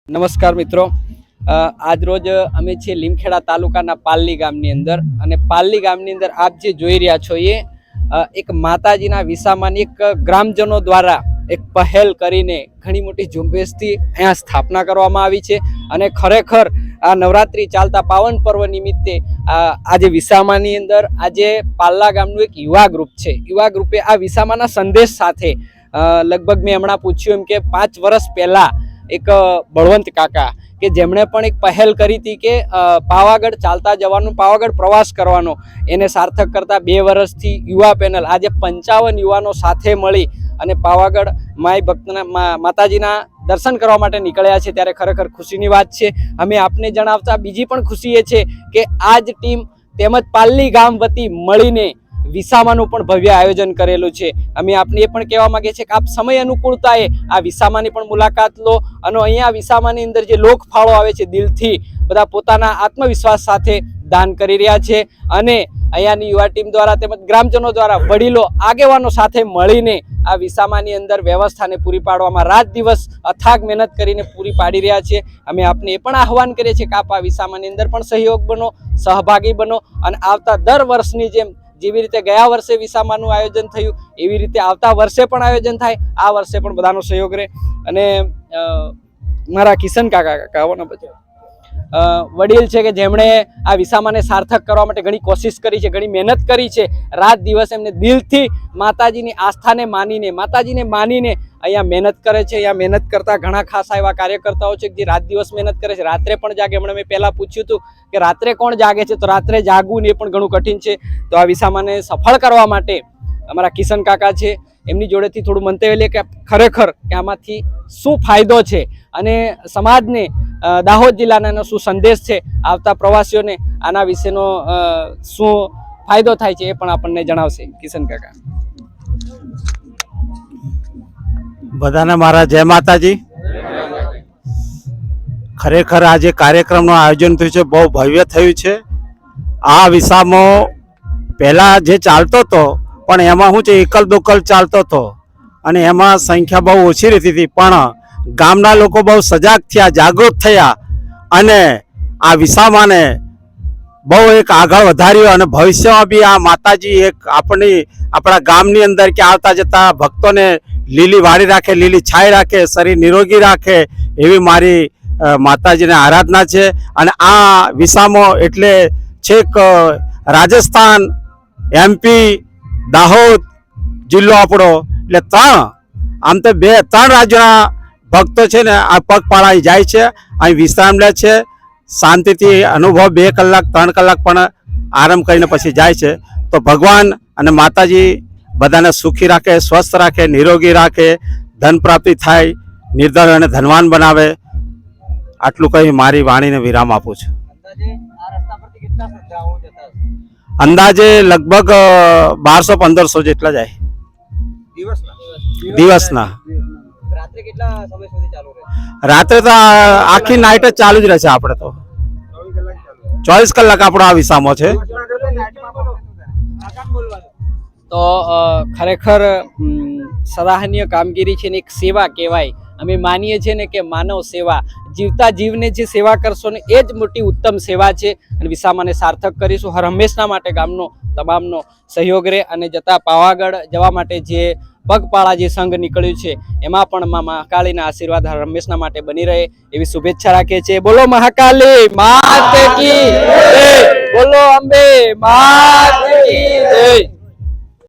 નમસ્કાર મિત્રો, આજ રોજ અમે છીએ લીમખેડા તાલુકાના પાલ્લી ગામની અંદર અને પાલ્લી ગામની અંદર આપ જે જોઈ રહ્યા છો એ એક માતાજીના વિસામાની એક ગ્રામજનો દ્વારા એક પહેલ કરીને ઘણી મોટી ઝુંબેશથી અહીંયા સ્થાપના કરવામાં આવી છે અને ખરેખર આ નવરાત્રી ચાલતા પાવન પર્વ નિમિત્તે આજે વિસામાની અંદર આજે પાલ્લા ગામનું એક યુવા ગ્રુપ છે. યુવા ગ્રુપે આ વિસામાના સંદેશ સાથે લગભગ મેં હમણાં પૂછ્યું એમ કે 5 વર્ષ પહેલા એક બળવંત કાકા કે જેમણે પણ એક પહેલ કરી હતી કે પાવાગઢ ચાલતા જવાનું, પાવાગઢ પ્રવાસ કરવાનો, એને સાર્થક કરતા 2 વર્ષથી યુવા પેનલ આજે 55 યુવાનો સાથે મળી અને પાવાગઢ માય ભક્તના માતાજીના દર્શન કરવા માટે નીકળ્યા છે. ત્યારે ખરેખર ખુશીની વાત છે. અમે આપને જણાવતા બીજી પણ ખુશી એ છે કે આ જ ટીમ તેમજ પાલ્લી ગામ વતી મળીને વિસામાનું પણ ભવ્ય આયોજન કરેલું છે. અમે આપને એ પણ કહેવા માંગીએ છીએ કે આપ સમય અનુકૂળતાએ આ વિસામાની પણ મુલાકાત લો અને અહીંયા વિસામાની અંદર જે લોક ફાળો આવે છે દિલથી બધા પોતાના આત્મવિશ્વાસ સાથે દાન કરી રહ્યા છે અને અહીંયાની યુવા ટીમ દ્વારા તેમજ ગ્રામજનો દ્વારા વડીલો આગેવાનો સાથે મળીને આ વિસામાની અંદર વ્યવસ્થાને પૂરી પાડવામાં રાત દિવસ અથાગ મહેનત કરીને પૂરી પાડી રહ્યા છે. અમે આપને એ પણ આહવાન કરીએ છીએ કે આપ આ વિસામાની અંદર પણ સહયોગ બનો, સહભાગી બનો અને આવતા દર વર્ષની જેવી રીતે ગયા વર્ષે વિસામાનું આયોજન થયું એવી રીતે આવતા વર્ષે પણ આયોજન થાય. આ વર્ષે પણ બધાનો સહયોગ રહે. અને મારા કિશન કાકા પછી વડીલ છે કે જેમણે આ વિસામાને સાર્થક કરવા માટે ઘણી કોશિશ કરી છે, ઘણી મહેનત કરી છે. રાત દિવસ એમને દિલથી માતાજીની આસ્થાને માનીને અહીંયા મહેનત કરે છે. અહીંયા મહેનત કરતા ઘણા ખાસ એવા કાર્યકર્તાઓ છે જે રાત દિવસ મહેનત કરે છે, રાત્રે પણ જાગે. હમણાં મેં પહેલાં પૂછ્યું હતું કે રાત્રે કોણ જાગે છે, તો રાત્રે જાગવું ને એ પણ ઘણું કઠિન છે. તો આ વિસામાને સફળ કરવા માટે અમારા કિશન કાકા છે, એમની જોડેથી થોડું મંતવ્ય લે કે ખરેખર કે આમાંથી શું ફાયદો છે અને સમાજને દાહોદ જિલ્લાના શું સંદેશ છે, આવતા પ્રવાસીઓને આના વિશેનો શું ફાયદો થાય છે એ પણ આપણને જણાવશે કિશન કાકા. બધાને મારા જય માતાજી. ખરેખર આજે કાર્યક્રમનું આયોજન થયું છે, બહુ ભવ્ય થયું છે. આ વિસામો પહેલા જે ચાલતો હતો પણ એમાં શું છે એકલ દોકલ ચાલતો હતો અને એમાં સંખ્યા બહુ ઓછી રહેતી હતી, પણ ગામના લોકો બહુ સજાગ થયા, જાગૃત થયા અને આ વિસામાને બહુ એક આગળ વધાર્યો અને ભવિષ્યમાં બી આ માતાજી એક આપણા ગામની અંદર કે આવતા જતા ભક્તોને લીલી વાડી રાખે, લીલી છાઈ રાખે, શરીર નિરોગી રાખે એવી મારી માતાજીને આરાધના છે. અને આ વિસામો એટલે છેક રાજસ્થાન, MP, દાહોદ જિલ્લો આપણો એટલે આમ તો 2-3 રાજ્યોના ભક્તો છે ને આ પગપાળા જાય છે, અહીં વિશ્રામ લે છે, શાંતિથી અનુભવ 2 કલાક 3 કલાક પણ આરામ કરીને પછી જાય છે. તો ભગવાન અને માતાજી બધાને સુખી રાખે, સ્વસ્થ રાખે, નિરોગી રાખે, ધન પ્રાપ્તિ થાય, નિર્ધન અને ધનવાન બનાવે. આટલું કહી મારી વાણીને વિરામ આપું છું. અંદાજે લગભગ 1200-1500 જેટલા જાય દિવસના. રાત્રે તો આખી નાઈટ જ ચાલુ જ રહે છે. આપણે તો 24 કલાક આપણો આ વિસામો છે. તો ખરેખર સરાહનીય કામગીરી છે ને એક સેવા કહેવાય. અમે માનીએ છીએ ને કે માનવ સેવા, જીવતા જીવને જે સેવા કરશો ને એ જ મોટી ઉત્તમ સેવા છે. અને વિસામાને સાર્થક કરીશું. હર હંમેશના માટે ગામનો તમામનો સહયોગ રહે અને જતા પાવાગઢ જવા માટે જે પગપાળા જે સંઘ નીકળ્યું છે એમાં પણ મા મહાકાળીના આશીર્વાદ હર હંમેશના માટે બની રહે એવી શુભેચ્છા રાખીએ છીએ. બોલો મહાકાલી માત કી જય, બોલો અંબે માત કી જય.